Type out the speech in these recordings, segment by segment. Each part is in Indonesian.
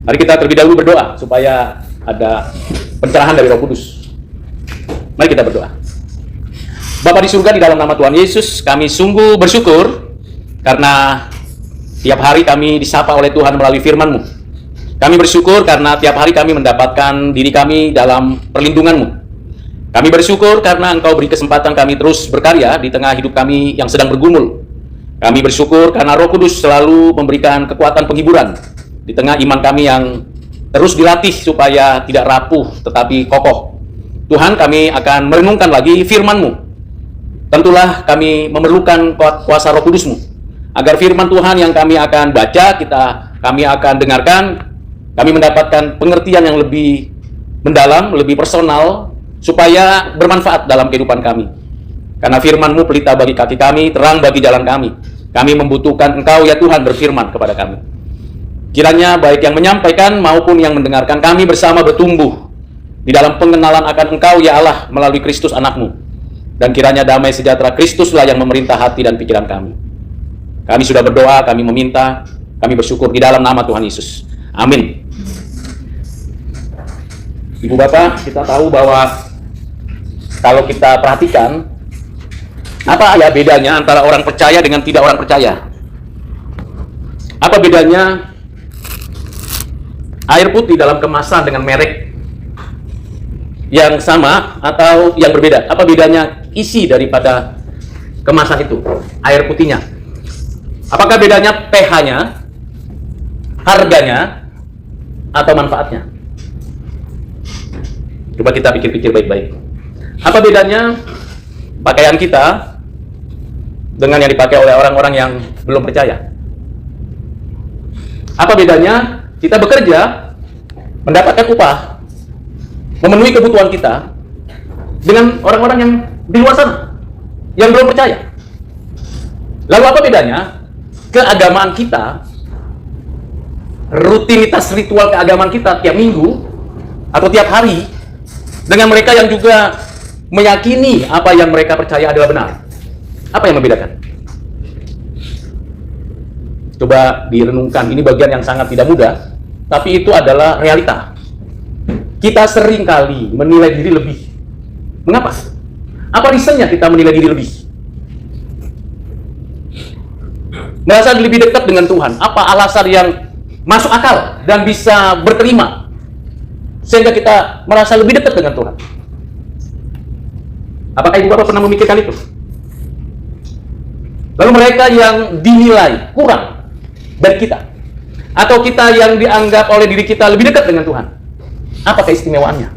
Mari kita terlebih dahulu berdoa supaya ada pencerahan dari Roh Kudus. Mari kita berdoa. Bapa di surga, di dalam nama Tuhan Yesus, kami sungguh bersyukur karena tiap hari kami disapa oleh Tuhan melalui firman-Mu. Kami bersyukur karena tiap hari kami mendapatkan diri kami dalam perlindungan-Mu. Kami bersyukur karena Engkau beri kesempatan kami terus berkarya di tengah hidup kami yang sedang bergumul. Kami bersyukur karena Roh Kudus selalu memberikan kekuatan penghiburan di tengah iman kami yang terus dilatih supaya tidak rapuh tetapi kokoh. Tuhan, kami akan merenungkan lagi firman-Mu. Tentulah kami memerlukan kuasa Roh Kudus-Mu, agar firman Tuhan yang kami akan baca, kami akan dengarkan, kami mendapatkan pengertian yang lebih mendalam, lebih personal, supaya bermanfaat dalam kehidupan kami. Karena firman-Mu pelita bagi kaki kami, terang bagi jalan kami. Kami membutuhkan Engkau ya Tuhan berfirman kepada kami. Kiranya baik yang menyampaikan maupun yang mendengarkan, kami bersama bertumbuh di dalam pengenalan akan Engkau ya Allah melalui Kristus anak-Mu. Dan kiranya damai sejahtera Kristuslah yang memerintah hati dan pikiran kami. Kami sudah berdoa, kami meminta, kami bersyukur di dalam nama Tuhan Yesus. Amin. Ibu Bapak, kita tahu bahwa kalau kita perhatikan, apa ya bedanya antara orang percaya dengan tidak orang percaya? Apa bedanya air putih dalam kemasan dengan merek yang sama atau yang berbeda? Apa bedanya isi daripada kemasan itu, air putihnya? Apakah bedanya pH-nya, harganya, atau manfaatnya? Coba kita pikir-pikir baik-baik. Apa bedanya pakaian kita dengan yang dipakai oleh orang-orang yang belum percaya? Apa bedanya kita bekerja, mendapatkan upah, memenuhi kebutuhan kita dengan orang-orang yang di luar sana, yang belum percaya? Lalu apa bedanya keagamaan kita, rutinitas ritual keagamaan kita tiap minggu atau tiap hari, dengan mereka yang juga meyakini apa yang mereka percaya adalah benar? Apa yang membedakan? Coba direnungkan, ini bagian yang sangat tidak mudah, tapi itu adalah realita. Kita sering kali menilai diri lebih. Mengapa? Apa reasonnya kita menilai diri lebih? Merasa lebih dekat dengan Tuhan. Apa alasan yang masuk akal dan bisa berterima sehingga kita merasa lebih dekat dengan Tuhan? Apakah Ibu Bapak pernah memikirkan itu? Lalu mereka yang dinilai kurang dari kita, atau kita yang dianggap oleh diri kita lebih dekat dengan Tuhan, apa keistimewaannya?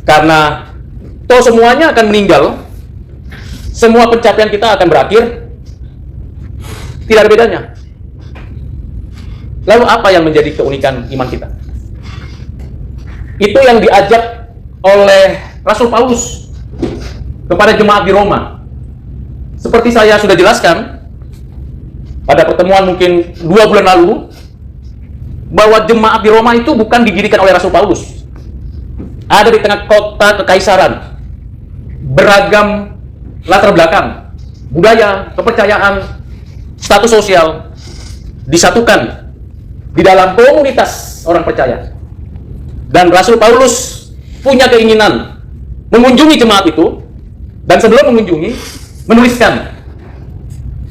Karena toh semuanya akan meninggal, semua pencapaian kita akan berakhir, tidak ada bedanya. Lalu apa yang menjadi keunikan iman kita? Itu yang diajak oleh Rasul Paulus kepada jemaat di Roma. Seperti saya sudah jelaskan pada pertemuan mungkin 2 bulan lalu, bahwa jemaat di Roma itu bukan didirikan oleh Rasul Paulus. Ada di tengah kota kekaisaran, beragam latar belakang, budaya, kepercayaan, status sosial disatukan di dalam komunitas orang percaya. Dan Rasul Paulus punya keinginan mengunjungi jemaat itu, dan sebelum mengunjungi, menuliskan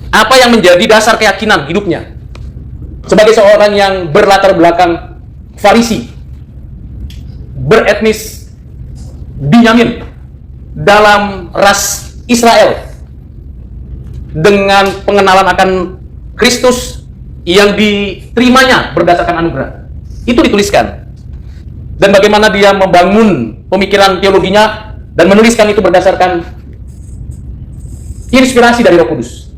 apa yang menjadi dasar keyakinan hidupnya sebagai seorang yang berlatar belakang Farisi, beretnis Binyamin, dalam ras Israel, dengan pengenalan akan Kristus yang diterimanya berdasarkan anugerah. Itu dituliskan. Dan bagaimana dia membangun pemikiran teologinya dan menuliskan itu berdasarkan inspirasi dari Roh Kudus.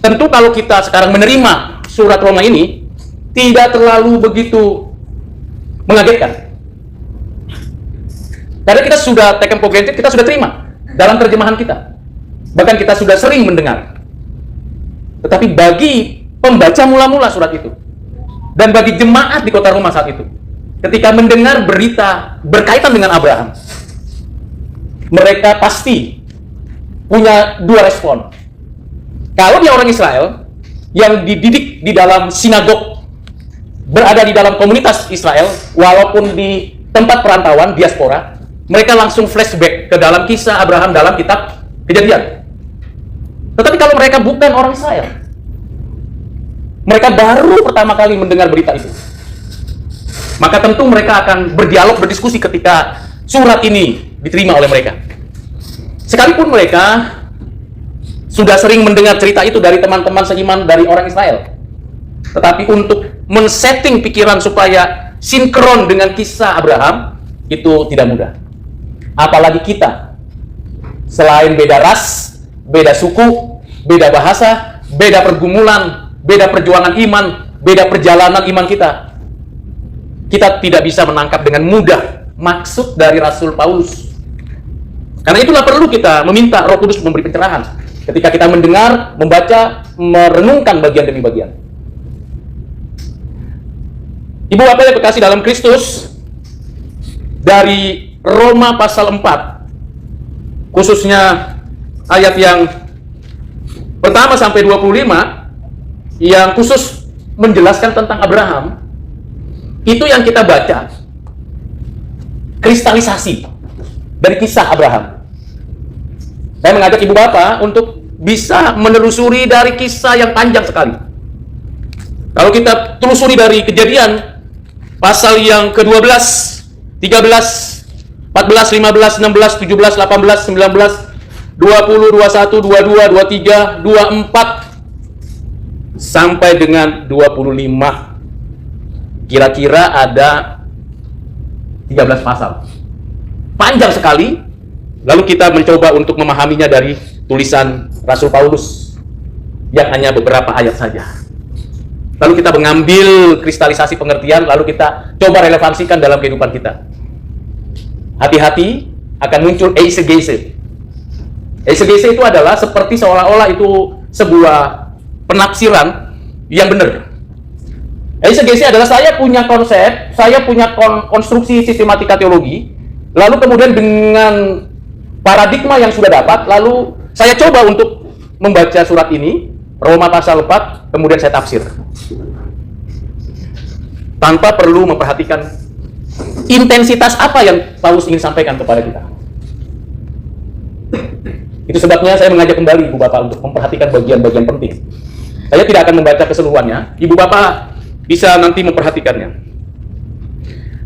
Tentu kalau kita sekarang menerima surat Roma ini, tidak terlalu begitu mengagetkan. Karena kita sudah taken for granted, kita sudah terima dalam terjemahan kita. Bahkan kita sudah sering mendengar. Tetapi bagi pembaca mula-mula surat itu, dan bagi jemaat di kota Roma saat itu, ketika mendengar berita berkaitan dengan Abraham, mereka pasti punya 2 respon. Kalau dia orang Israel yang dididik di dalam sinagog berada di dalam komunitas Israel, walaupun di tempat perantauan, diaspora, mereka langsung flashback ke dalam kisah Abraham dalam kitab Kejadian. Tetapi kalau mereka bukan orang Israel, mereka baru pertama kali mendengar berita itu, maka tentu mereka akan berdialog, berdiskusi ketika surat ini diterima oleh mereka. Sekalipun mereka sudah sering mendengar cerita itu dari teman-teman seiman dari orang Israel, tetapi untuk men-setting pikiran supaya sinkron dengan kisah Abraham itu tidak mudah. Apalagi kita, selain beda ras, beda suku, beda bahasa, beda pergumulan, beda perjuangan iman, beda perjalanan iman kita tidak bisa menangkap dengan mudah maksud dari Rasul Paulus. Karena itulah perlu kita meminta Roh Kudus memberi pencerahan ketika kita mendengar, membaca, merenungkan bagian demi bagian. Ibu bapak yang kekasih dalam Kristus, dari Roma pasal 4, khususnya ayat yang pertama sampai 25, yang khusus menjelaskan tentang Abraham, itu yang kita baca kristalisasi dari kisah Abraham. Saya mengajak ibu bapak untuk bisa menelusuri dari kisah yang panjang sekali. Kalau kita telusuri dari Kejadian pasal yang ke-12, 13, 14, 15, 16, 17, 18, 19, 20, 21, 22, 23, 24 sampai dengan 25. Kira-kira ada 13 pasal. Panjang sekali. Lalu kita mencoba untuk memahaminya dari tulisan Rasul Paulus yang hanya beberapa ayat saja. Lalu kita mengambil kristalisasi pengertian, lalu kita coba relevansikan dalam kehidupan kita. Hati-hati akan muncul eisegese. Eisegese itu adalah seperti seolah-olah itu sebuah penafsiran yang benar. Eisegese adalah saya punya konsep, saya punya konstruksi sistematika teologi, lalu kemudian dengan paradigma yang sudah dapat, lalu saya coba untuk membaca surat ini, Roma pasal 4, kemudian saya tafsir. Tanpa perlu memperhatikan intensitas apa yang Paulus ingin sampaikan kepada kita. Itu sebabnya saya mengajak kembali Ibu Bapak untuk memperhatikan bagian-bagian penting. Saya tidak akan membaca keseluruhannya, Ibu Bapak bisa nanti memperhatikannya.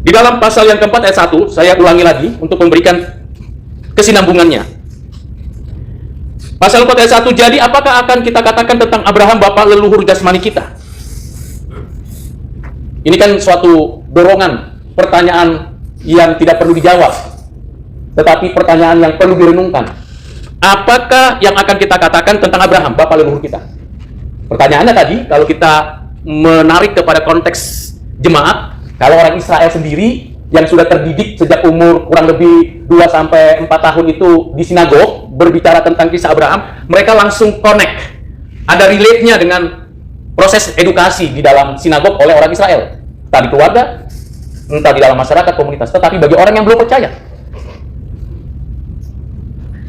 Di dalam pasal yang keempat ayat 1, saya ulangi lagi untuk memberikan kesinambungannya. Pasal 4 ayat 1, jadi apakah akan kita katakan tentang Abraham bapak leluhur jasmani kita? Ini kan suatu dorongan, pertanyaan yang tidak perlu dijawab, tetapi pertanyaan yang perlu direnungkan. Apakah yang akan kita katakan tentang Abraham bapak leluhur kita? Pertanyaannya tadi, kalau kita menarik kepada konteks jemaat, kalau orang Israel sendiri yang sudah terdidik sejak umur kurang lebih 2-4 tahun itu di sinagog, berbicara tentang kisah Abraham, mereka langsung connect. Ada relate-nya dengan proses edukasi di dalam sinagog oleh orang Israel. Entah di keluarga, entah di dalam masyarakat, komunitas. Tetapi bagi orang yang belum percaya,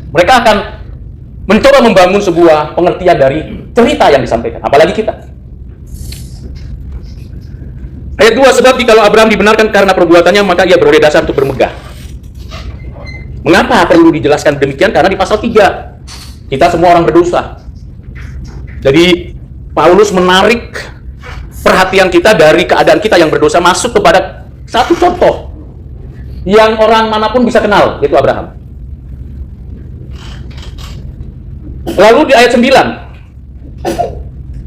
mereka akan mencoba membangun sebuah pengertian dari cerita yang disampaikan. Apalagi kita. Ayat 2, sebab jikalau Abraham dibenarkan karena perbuatannya, maka ia beroleh dasar untuk bermegah. Mengapa perlu dijelaskan demikian? Karena di pasal 3, kita semua orang berdosa. Jadi, Paulus menarik perhatian kita dari keadaan kita yang berdosa masuk kepada satu contoh yang orang manapun bisa kenal, yaitu Abraham. Lalu di ayat 9,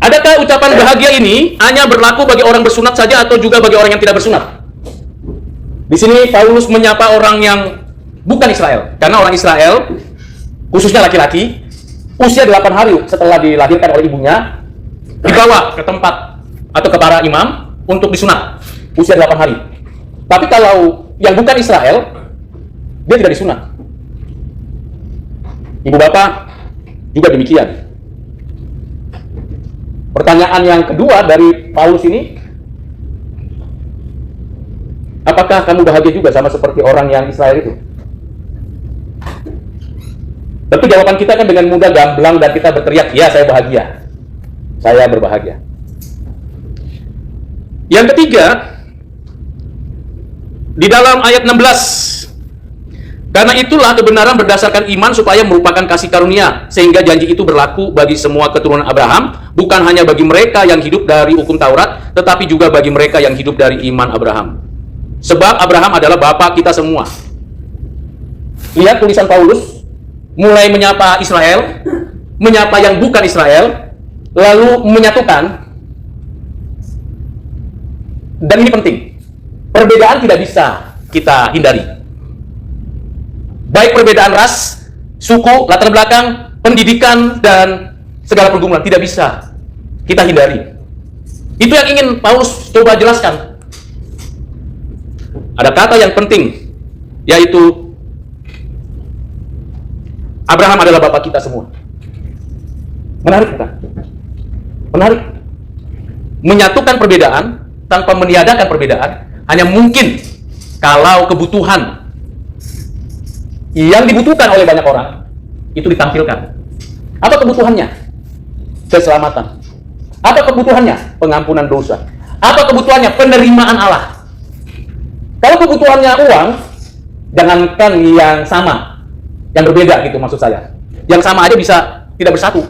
adakah ucapan bahagia ini hanya berlaku bagi orang bersunat saja atau juga bagi orang yang tidak bersunat? Di sini Paulus menyapa orang yang bukan Israel. Karena orang Israel, khususnya laki-laki, usia 8 hari setelah dilahirkan oleh ibunya, dibawa ke tempat atau ke para imam untuk disunat. Usia 8 hari. Tapi kalau yang bukan Israel, dia tidak disunat. Ibu bapak juga demikian. Pertanyaan yang kedua dari Paulus ini, apakah kamu bahagia juga sama seperti orang yang Israel itu? Tentu jawaban kita kan dengan mudah gamblang dan kita berteriak, ya saya bahagia, saya berbahagia. Yang ketiga, di dalam ayat 16, karena itulah kebenaran berdasarkan iman supaya merupakan kasih karunia, sehingga janji itu berlaku bagi semua keturunan Abraham, bukan hanya bagi mereka yang hidup dari hukum Taurat, tetapi juga bagi mereka yang hidup dari iman Abraham. Sebab Abraham adalah bapa kita semua. Lihat tulisan Paulus, mulai menyapa Israel, menyapa yang bukan Israel, lalu menyatukan. Dan ini penting, perbedaan tidak bisa kita hindari. Baik perbedaan ras, suku, latar belakang, pendidikan, dan segala pergumulan tidak bisa kita hindari. Itu yang ingin Paulus coba jelaskan. Ada kata yang penting, yaitu Abraham adalah bapak kita semua. Menarik bukan? Menarik. Menyatukan perbedaan tanpa meniadakan perbedaan hanya mungkin kalau kebutuhan yang dibutuhkan oleh banyak orang itu ditampilkan. Apa kebutuhannya? Keselamatan. Apa kebutuhannya? Pengampunan dosa. Apa kebutuhannya? Penerimaan Allah. Kalau kebutuhannya uang, jangankan yang sama, yang berbeda gitu maksud saya. Yang sama aja bisa tidak bersatu.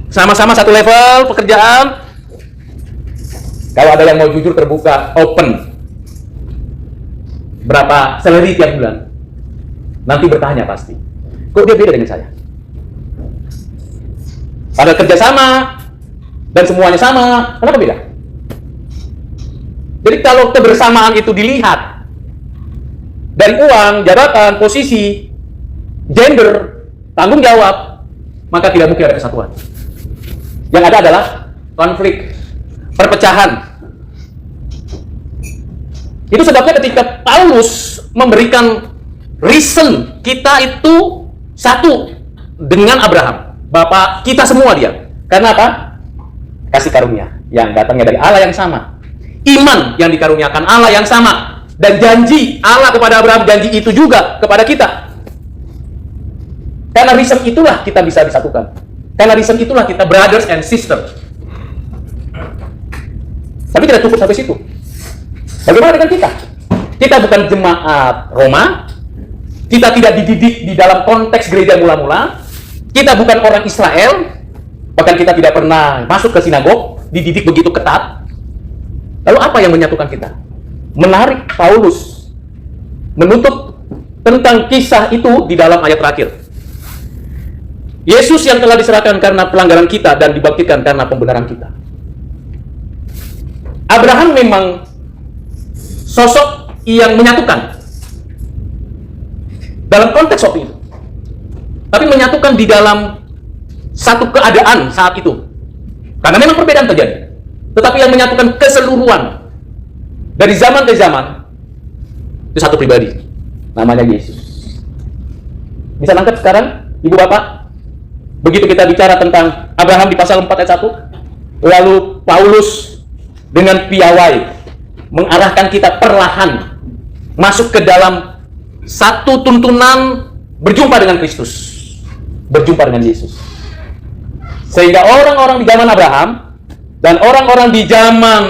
Sama-sama satu level pekerjaan. Kalau ada yang mau jujur, terbuka, open, berapa salary tiap bulan, nanti bertanya pasti, kok dia beda dengan saya? Padahal kerja sama dan semuanya sama, kenapa beda? Jadi kalau kebersamaan itu dilihat dari uang, jabatan, posisi, gender, tanggung jawab, maka tidak mungkin ada kesatuan. Yang ada adalah konflik, perpecahan. Itu sebabnya ketika Paulus memberikan reason kita itu satu dengan Abraham, bapak kita semua dia. Karena apa? Kasih karunia yang datangnya dari Allah yang sama, iman yang dikaruniakan Allah yang sama, dan janji Allah kepada Abraham, janji itu juga kepada kita. Karena reason itulah kita bisa disatukan. Karena reason itulah kita brothers and sisters. Tapi tidak cukup sampai situ. Bagaimana dengan kita? Kita bukan jemaat Roma, kita tidak dididik di dalam konteks gereja mula-mula, kita bukan orang Israel, bahkan kita tidak pernah masuk ke sinagog, dididik begitu ketat. Lalu apa yang menyatukan kita? Menarik Paulus menutup tentang kisah itu di dalam ayat terakhir. Yesus yang telah diserahkan karena pelanggaran kita dan dibangkitkan karena pembenaran kita. Abraham memang sosok yang menyatukan dalam konteks waktu itu, tapi menyatukan di dalam satu keadaan saat itu, karena memang perbedaan terjadi, tetapi yang menyatukan keseluruhan dari zaman ke zaman itu satu pribadi, namanya Yesus. Bisa nangkep sekarang, Ibu Bapak? Begitu kita bicara tentang Abraham di pasal 4 ayat 1, lalu Paulus dengan piawai mengarahkan kita perlahan masuk ke dalam satu tuntunan berjumpa dengan Kristus, berjumpa dengan Yesus. Sehingga orang-orang di zaman Abraham dan orang-orang di zaman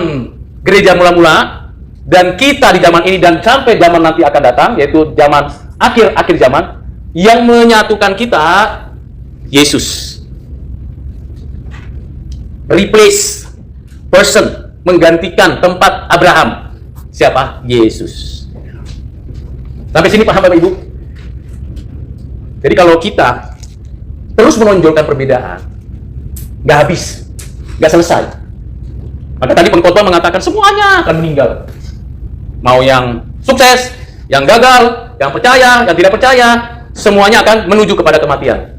gereja mula-mula dan kita di zaman ini dan sampai zaman nanti akan datang, yaitu zaman akhir zaman, yang menyatukan kita Yesus. Replace person, menggantikan tempat Abraham. Siapa? Yesus. Sampai sini paham Bapak Ibu? Jadi kalau kita terus menonjolkan perbedaan, nggak habis, nggak selesai. Maka tadi pengkhotbah mengatakan semuanya akan meninggal. Mau yang sukses, yang gagal, yang percaya, yang tidak percaya, semuanya akan menuju kepada kematian.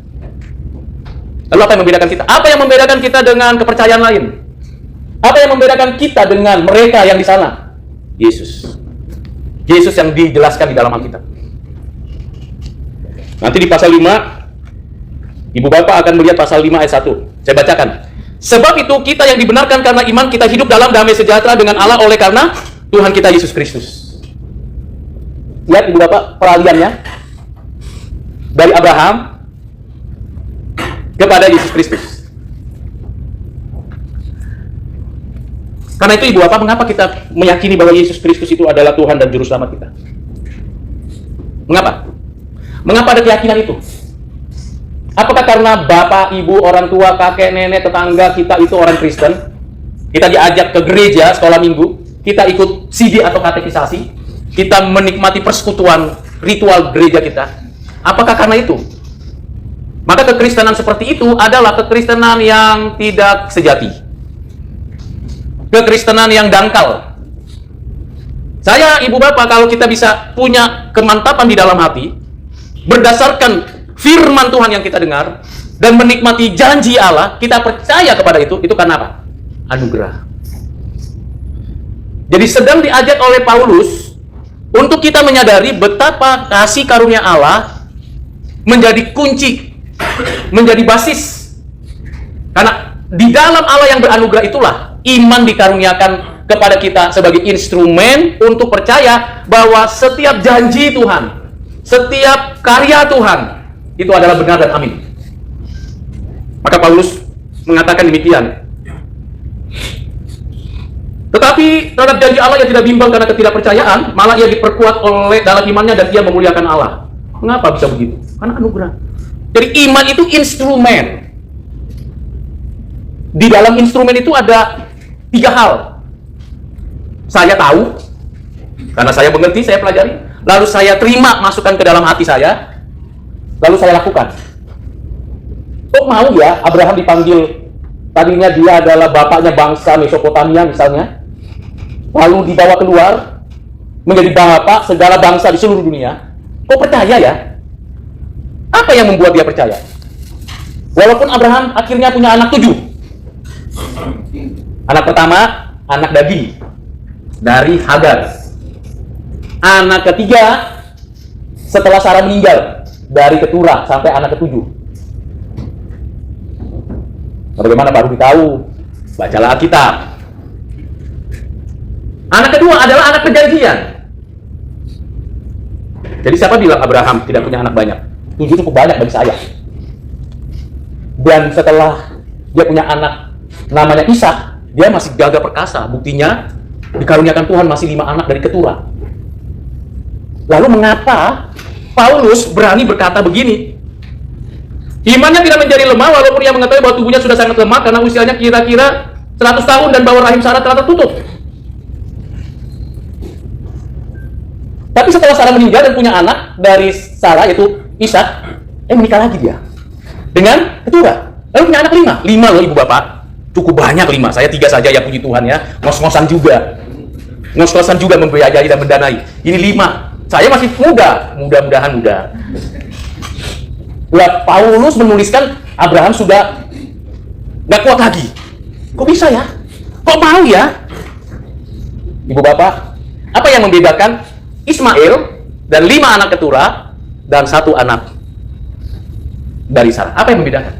Lalu apa yang membedakan kita? Apa yang membedakan kita dengan kepercayaan lain? Apa yang membedakan kita dengan mereka yang di sana? Yesus. Yesus yang dijelaskan di dalam Alkitab. Nanti di pasal 5, Ibu Bapak akan melihat pasal 5 ayat 1. Saya bacakan. Sebab itu kita yang dibenarkan karena iman, kita hidup dalam damai sejahtera dengan Allah oleh karena Tuhan kita Yesus Kristus. Lihat Ibu Bapak peraliannya. Dari Abraham kepada Yesus Kristus. Karena itu Ibu Bapak, mengapa kita meyakini bahwa Yesus Kristus itu adalah Tuhan dan Juru Selamat kita? Mengapa? Mengapa ada keyakinan itu? Apakah karena bapak, ibu, orang tua, kakek, nenek, tetangga kita itu orang Kristen? Kita diajak ke gereja, sekolah minggu, kita ikut CD atau katekisasi, kita menikmati persekutuan ritual gereja kita. Apakah karena itu? Maka kekristenan seperti itu adalah kekristenan yang tidak sejati. Kekristenan yang dangkal. Saya, Ibu Bapak, kalau kita bisa punya kemantapan di dalam hati, berdasarkan firman Tuhan yang kita dengar, dan menikmati janji Allah, kita percaya kepada itu karena apa? Anugerah. Jadi sedang diajak oleh Paulus untuk kita menyadari betapa kasih karunia Allah menjadi kunci, menjadi basis. Karena di dalam Allah yang beranugerah itulah iman dikaruniakan kepada kita sebagai instrumen untuk percaya bahwa setiap janji Tuhan, setiap karya Tuhan itu adalah benar dan amin. Maka Paulus mengatakan demikian. Tetapi terhadap janji Allah yang tidak bimbang karena ketidakpercayaan, malah ia diperkuat oleh dalam imannya dan ia memuliakan Allah. Mengapa bisa begitu? Karena anugerah. Jadi iman itu instrumen. Di dalam instrumen itu ada 3 hal. Saya tahu, karena saya mengerti, saya pelajari. Lalu saya terima masukan ke dalam hati saya. Lalu saya lakukan. Kok mau ya Abraham dipanggil, tadinya dia adalah bapaknya bangsa Mesopotamia misalnya, lalu dibawa keluar menjadi bapak segala bangsa di seluruh dunia. Kok percaya ya? Apa yang membuat dia percaya? Walaupun Abraham akhirnya punya anak 7. Anak pertama, anak daging dari Hagar. Anak ketiga setelah Sarah meninggal, dari Keturah sampai anak ke-7. Bagaimana baru ditahu? Bacalah Alkitab. Anak kedua adalah anak perjanjian. Jadi siapa bilang Abraham tidak punya anak banyak? 7 cukup banyak bagi saya. Dan setelah dia punya anak namanya Ishak, dia masih gagah perkasa. Buktinya dikaruniakan Tuhan masih 5 anak dari Keturah. Lalu mengapa Paulus berani berkata begini? Imannya tidak menjadi lemah walaupun ia mengetahui bahwa tubuhnya sudah sangat lemah karena usianya kira-kira 100 tahun dan bawah rahim Sarah telah tertutup. Tapi setelah Sarah meninggal dan punya anak dari Sarah yaitu Ishak, menikah lagi dia dengan Keturah. Lalu punya anak 5 loh Ibu Bapak. Cukup banyak 5. Saya 3 saja ya, puji Tuhan ya. Ngos-ngosan juga. Ngos-ngosan juga membiayai dan mendanai. Ini 5. Saya masih muda, mudah-mudahan muda. Lah Paulus menuliskan Abraham sudah nggak kuat lagi. Kok bisa ya? Kok mau ya? Ibu Bapak, apa yang membedakan Ismail dan 5 anak Keturah dan 1 anak dari Sarah? Apa yang membedakan?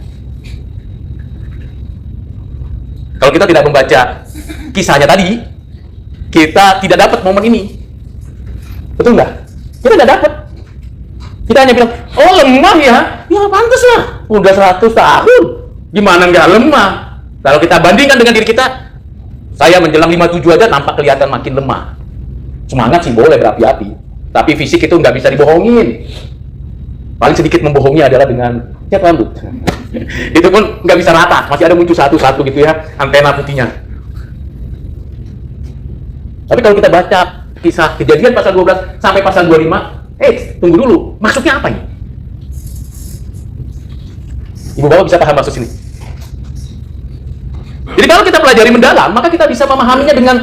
Kalau kita tidak membaca kisahnya tadi, kita tidak dapat momen ini. Betul nggak? Kita nggak dapat. Kita hanya bilang, oh lemah ya? Ya pantas lah. Udah 100 tahun. Gimana nggak lemah? Kalau kita bandingkan dengan diri kita, saya menjelang 57 aja nampak kelihatan makin lemah. Semangat sih boleh berapi-api. Tapi fisik itu nggak bisa dibohongin. Paling sedikit membohongi adalah dengan siapa rambut. Itu pun nggak bisa rata. Masih ada muncul satu-satu gitu ya, antena putihnya. Tapi kalau kita baca kisah Kejadian pasal 12 sampai pasal 25, tunggu dulu, maksudnya apa ini? Ibu Bapak bisa paham maksud sini? Jadi kalau kita pelajari mendalam, maka kita bisa memahaminya dengan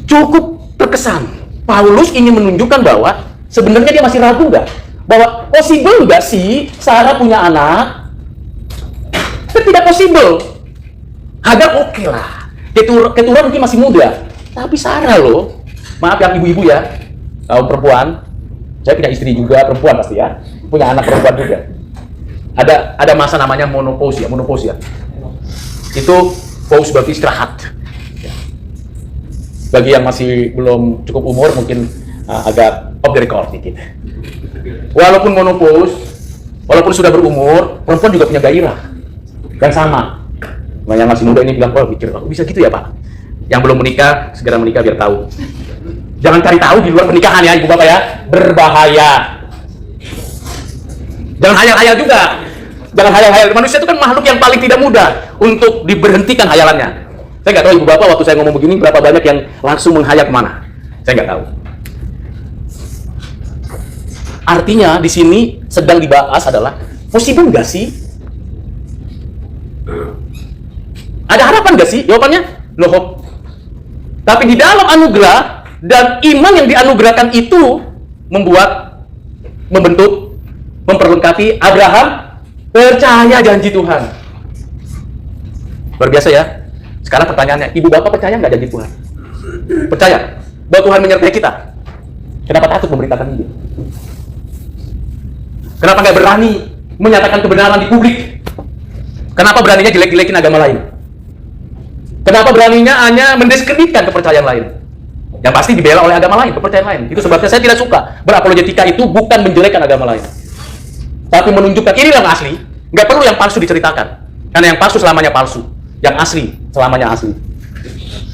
cukup terkesan. Paulus ingin menunjukkan bahwa sebenarnya dia masih ragu nggak? Bahwa possible nggak sih Sarah punya anak? Tidak possible. Hagar oke lah. Keturah mungkin masih muda. Tapi Sarah loh, maaf yang ibu-ibu ya, kaum perempuan, saya punya istri juga perempuan pasti ya, punya anak perempuan juga. Ada masa namanya menopause ya. Itu pause berarti istirahat. Bagi yang masih belum cukup umur mungkin agak off the record dikit. Walaupun menopause, walaupun sudah berumur, perempuan juga punya gairah yang sama. Nah, yang masih muda ini bilang, oh pikir, bisa gitu ya Pak? Yang belum menikah, segera menikah biar tahu. Jangan cari tahu di luar pernikahan ya, ibu bapak ya. Berbahaya. Jangan hayal-hayal juga. Jangan hayal-hayal. Manusia itu kan makhluk yang paling tidak mudah untuk diberhentikan hayalannya. Saya nggak tahu ibu bapak waktu saya ngomong begini berapa banyak yang langsung menghayal kemana. Saya nggak tahu. Artinya di sini sedang dibahas adalah possible nggak sih? Ada harapan nggak sih? Jawabannya no hope. Tapi di dalam anugerah dan iman yang dianugerahkan itu membentuk, memperlengkapi Abraham percaya janji Tuhan. Luar biasa ya. Sekarang pertanyaannya, ibu bapak percaya nggak janji Tuhan? Percaya bahwa Tuhan menyertai kita? Kenapa takut memberitakan Injil? Kenapa nggak berani menyatakan kebenaran di publik? Kenapa beraninya jelek-jelekin agama lain? Kenapa beraninya hanya mendiskreditkan kepercayaan lain? Yang pasti dibela oleh agama lain, kepercayaan lain. Itu sebabnya saya tidak suka berapologetika itu bukan menjelekkan agama lain, tapi menunjukkan inilah yang asli. Nggak perlu yang palsu diceritakan, karena yang palsu selamanya palsu, yang asli selamanya asli.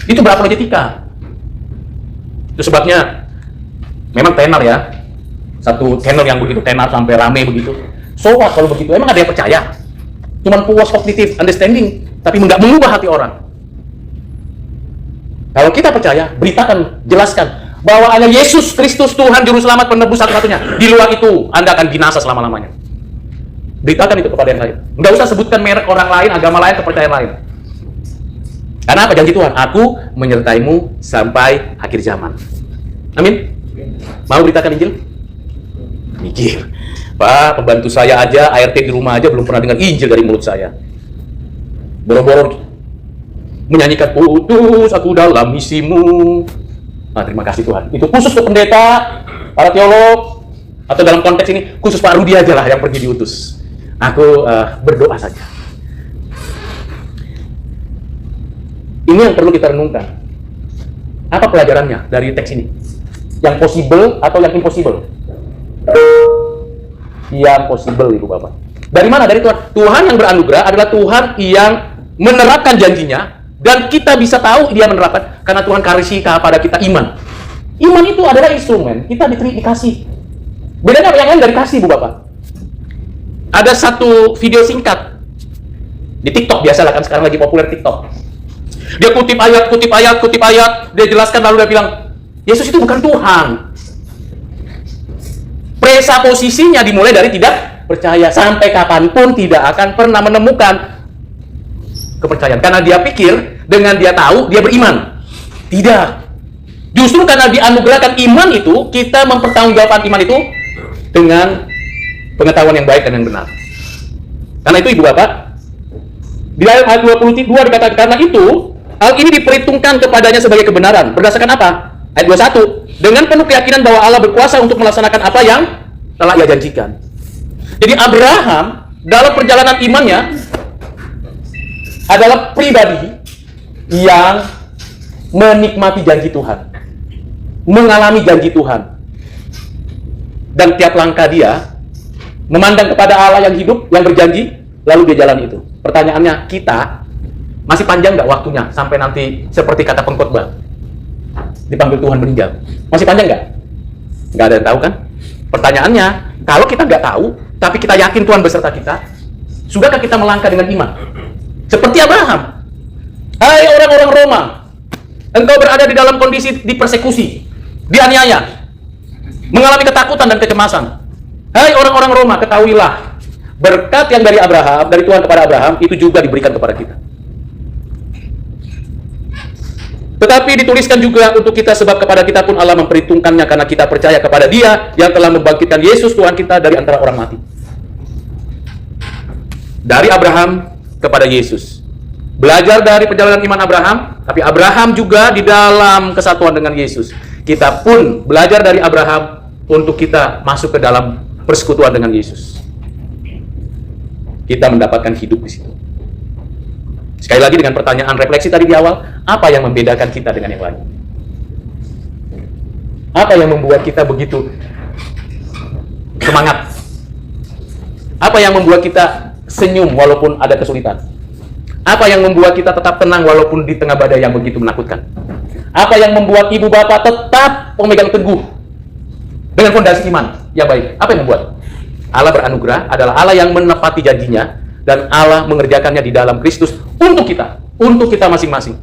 Itu berapologetika. Itu sebabnya memang tenar ya, satu channel yang begitu tenar sampai rame begitu. So what kalau begitu? Emang ada yang percaya? Cuman puas cognitive understanding, tapi nggak mengubah hati orang. Kalau kita percaya, beritakan, jelaskan bahwa hanya Yesus Kristus Tuhan Juru Selamat penebus satu-satunya. Di luar itu, Anda akan binasa selama-lamanya. Beritakan itu kepada yang lain. Nggak usah sebutkan merek orang lain, agama lain, kepercayaan lain. Karena apa janji Tuhan? Aku menyertaimu sampai akhir zaman. Amin. Mau beritakan Injil? Mikir. Pak, pembantu saya aja, ART di rumah aja belum pernah dengar Injil dari mulut saya. Boro-boro menyanyikan putus aku dalam misimu. Terima kasih Tuhan. Itu khusus untuk pendeta, para teolog, atau dalam konteks ini khusus Pak Rudi aja lah yang pergi diutus. Aku berdoa saja. Ini yang perlu kita renungkan. Apa pelajarannya dari teks ini? Yang possible atau yang impossible? Yang possible, Ibu Bapak. Dari mana? Dari Tuhan. Tuhan yang beranugerah adalah Tuhan yang menerapkan janjinya. Dan kita bisa tahu dia menerapkan karena Tuhan kasih kepada kita iman. Iman itu adalah instrumen. Kita dikasih. Bedanya yang lain dari kasih, Bu Bapak. Ada satu video singkat di TikTok, biasalah kan sekarang lagi populer TikTok. Dia kutip ayat, dia jelaskan lalu dia bilang, Yesus itu bukan Tuhan. Presupposisinya dimulai dari tidak percaya. Sampai kapanpun tidak akan pernah menemukan kepercayaan. Karena dia pikir, dengan dia tahu, dia beriman. Tidak. Justru karena dianugerahkan iman itu, kita mempertanggungjawabkan iman itu dengan pengetahuan yang baik dan yang benar. Karena itu Ibu Bapak, di ayat 22 dikatakan, karena itu, hal ini diperhitungkan kepadanya sebagai kebenaran. Berdasarkan apa? Ayat 21, dengan penuh keyakinan bahwa Allah berkuasa untuk melaksanakan apa yang telah ia janjikan. Jadi Abraham, dalam perjalanan imannya, adalah pribadi yang menikmati janji Tuhan, mengalami janji Tuhan, dan tiap langkah dia memandang kepada Allah yang hidup, yang berjanji, lalu dia jalan itu. Pertanyaannya, kita masih panjang nggak waktunya sampai nanti seperti kata pengkhotbah dipanggil Tuhan meninggal? Masih panjang nggak? Nggak ada yang tahu kan? Pertanyaannya, kalau kita nggak tahu, tapi kita yakin Tuhan beserta kita, sudahkah kita melangkah dengan iman? Seperti Abraham. Hai orang-orang Roma, engkau berada di dalam kondisi dipersekusi, dianiaya, mengalami ketakutan dan kecemasan. Hai orang-orang Roma, ketahuilah, berkat yang dari Abraham, dari Tuhan kepada Abraham, itu juga diberikan kepada kita. Tetapi dituliskan juga untuk kita, sebab kepada kita pun Allah memperhitungkannya karena kita percaya kepada Dia yang telah membangkitkan Yesus Tuhan kita dari antara orang mati. Dari Abraham kepada Yesus. Belajar dari perjalanan iman Abraham, tapi Abraham juga di dalam kesatuan dengan Yesus. Kita pun belajar dari Abraham untuk kita masuk ke dalam persekutuan dengan Yesus. Kita mendapatkan hidup di situ. Sekali lagi dengan pertanyaan refleksi tadi di awal, apa yang membedakan kita dengan yang lain? Apa yang membuat kita begitu semangat? Apa yang membuat kita senyum walaupun ada kesulitan? Apa yang membuat kita tetap tenang walaupun di tengah badai yang begitu menakutkan? Apa yang membuat ibu bapak tetap memegang teguh dengan fondasi iman yang baik? Apa yang membuat? Allah beranugerah adalah Allah yang menepati janjinya, dan Allah mengerjakannya di dalam Kristus untuk kita masing-masing.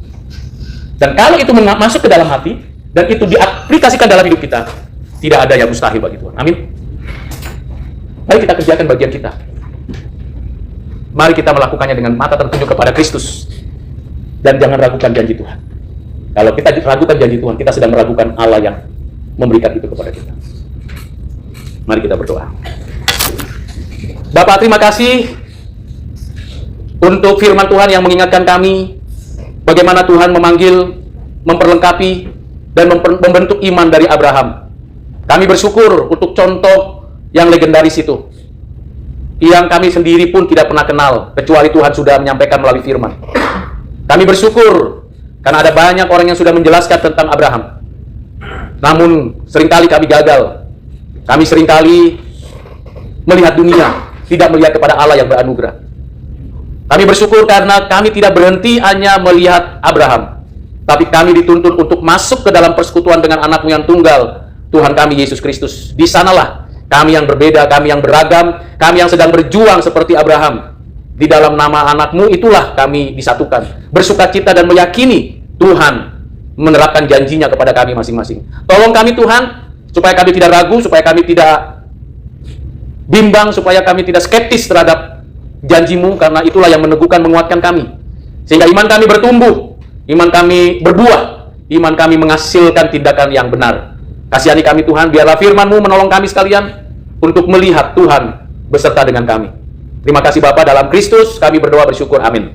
Dan kalau itu masuk ke dalam hati, dan itu diaplikasikan dalam hidup kita, tidak ada yang mustahil bagi Tuhan. Amin. Mari kita kerjakan bagian kita. Mari kita melakukannya dengan mata tertuju kepada Kristus, dan jangan ragukan janji Tuhan. Kalau kita ragukan janji Tuhan, kita sedang meragukan Allah yang memberikan itu kepada kita. Mari kita berdoa. Bapak, terima kasih untuk firman Tuhan yang mengingatkan kami bagaimana Tuhan memanggil, memperlengkapi, dan membentuk iman dari Abraham. Kami bersyukur untuk contoh yang legendaris itu, yang kami sendiri pun tidak pernah kenal, kecuali Tuhan sudah menyampaikan melalui firman. Kami bersyukur karena ada banyak orang yang sudah menjelaskan tentang Abraham. Namun seringkali kami gagal. Kami seringkali melihat dunia, tidak melihat kepada Allah yang beranugerah. Kami bersyukur karena kami tidak berhenti hanya melihat Abraham, tapi kami dituntun untuk masuk ke dalam persekutuan dengan Anakmu yang tunggal, Tuhan kami Yesus Kristus. Di sanalah kami yang berbeda, kami yang beragam, kami yang sedang berjuang seperti Abraham. Di dalam nama Anakmu itulah kami disatukan, bersukacita dan meyakini Tuhan menerapkan janjinya kepada kami masing-masing. Tolong kami Tuhan, supaya kami tidak ragu, supaya kami tidak bimbang, supaya kami tidak skeptis terhadap janji-Mu, karena itulah yang meneguhkan, menguatkan kami. Sehingga iman kami bertumbuh, iman kami berbuah, iman kami menghasilkan tindakan yang benar. Kasihani kami Tuhan, biarlah firman-Mu menolong kami sekalian untuk melihat Tuhan beserta dengan kami. Terima kasih Bapa, dalam Kristus kami berdoa bersyukur, amin.